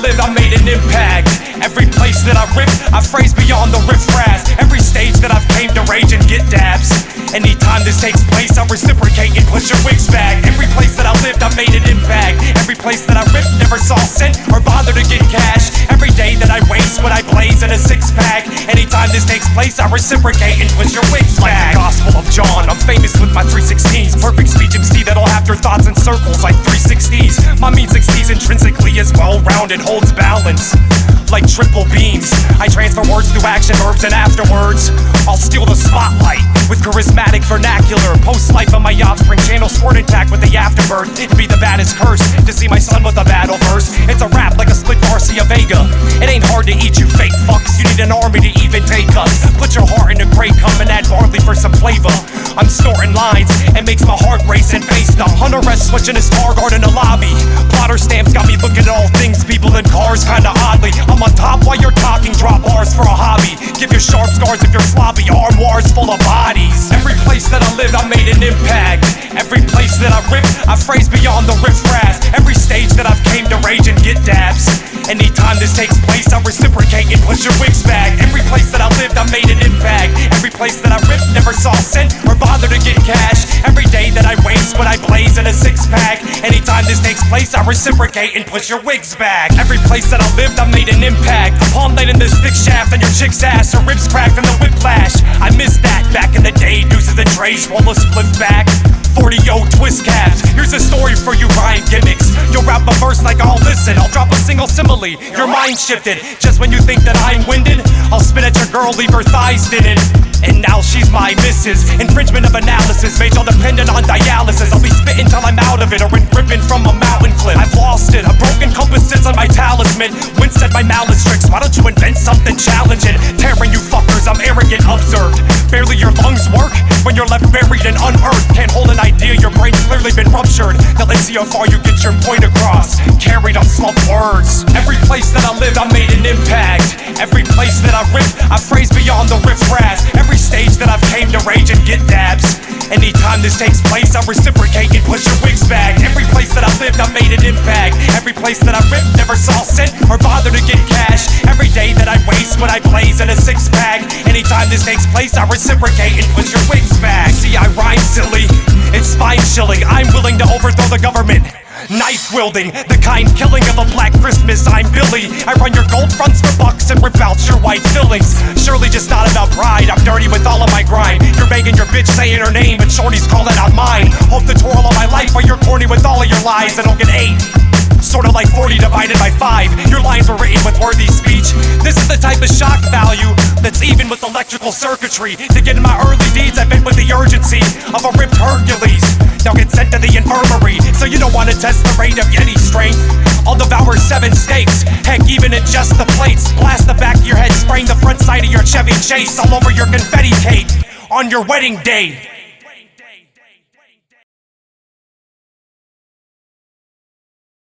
lived, I made an impact. Every place that I ripped, I phrased beyond the riffraff. Every stage that I've came to rage and get dabs. Anytime this takes place, I reciprocate and push your wigs back. Every place that I lived, I made an impact. Every place that I ripped, never saw cent or bother to get cash. Every day that I waste when I blaze in a six-pack. Anytime this takes place, I reciprocate and push your wigs back. Like the Gospel of John, I'm famous with my 316s. Perfect speech MC that'll have your thoughts in circles like 360s. My mean 60s intrinsically is well-rounded, holds balance like triple beams. I transfer words through action verbs, and afterwards I'll steal the spotlight with charismatic vernacular. Post life on my offspring channel, sport intact with the afterbirth. It'd be the baddest curse to see my son with a battle verse. It's a rap like a split Garcia Vega. It ain't hard to eat, you fake fucks. You need an army to even take us. Put your heart in a crate, come and add barley for some flavor. I'm snorting lines, it makes my heart race and face numb. Hunter rest switching his car guard in the lobby. Plotter stamps got me looking at all things, people in cars kinda oddly. I'm on top while you're talking, drop bars for a hobby. Give your sharp scars if you're sloppy, armoires full of bodies. Every place that I lived, I made an impact. Every place that I ripped, I phrased beyond the riffraff. Every stage that I've came to rage and get dabs. Anytime this takes place, I reciprocate and push your wigs back. Every place that I lived, I made an impact. Every place that I ripped, never saw cent or bother to get cash. Every day that I waste when I blaze in a six-pack. Anytime this takes place, I reciprocate and push your wigs back. Every place that I lived, I made an impact. Upon laying this thick shaft on your chick's ass, her ribs cracked from the whiplash. I missed that back in the day, deuces and trays, roll a split back. 40-0 twist caps. Here's a story for you rhyme gimmicks. You'll rap a verse like I'll listen. I'll drop a single simile. Your mind shifted. Just when you think that I'm winded, I'll spit at your girl, leave her thighs thinning. And now she's my missus. Infringement of analysis, made y'all dependent on dialysis. I'll be spitting till I'm out of it, or gripping from a mountain cliff. I've lost it, a broken compass sits on my talisman. Wince at my malice tricks, why don't you invent something challenging? Tearing you fuckers, I'm arrogant, observed. Barely your lungs work when you're left buried and unearthed. Can't hold an idea, your brain's clearly been ruptured. Now let's see how far you get your point across, carried on slumped words. Every place that I lived, I made an impact. Every place that I ripped, I phrased beyond the riffraff. Every stage that I've came to rage and get dabs. Anytime this takes place, I reciprocate and push your wigs back. Every place that I lived, I made an impact. Every place that I ripped, never saw cent or bother to get cash. Every day that I waste when I blaze in a six-pack. Anytime this takes place, I reciprocate and push your wigs back. See, I rhyme silly, it's spine-chilling. I'm willing to overthrow the government, knife wielding, the kind killing of a Black Christmas. I'm Billy. I run your gold fronts for bucks and rip out your white fillings. Surely just not about pride, I'm dirty with all of my grind. You're begging your bitch saying her name, but shorty's calling out mine. Hope to twirl all my life while you're corny with all of your lies. I don't get 8, sorta like 40 divided by 5. Your lines were written with worthy speech. This is the type of shock value that's even with electrical circuitry. To get in my early deeds, I've been with the urgency of a ripped Hercules. Now get sent to the infirmary, so you don't wanna test the rate of Yeti strength. I'll devour 7 steaks, heck, even adjust the plates. Blast the back of your head, spraying the front side of your Chevy Chase all over your confetti cake on your wedding day.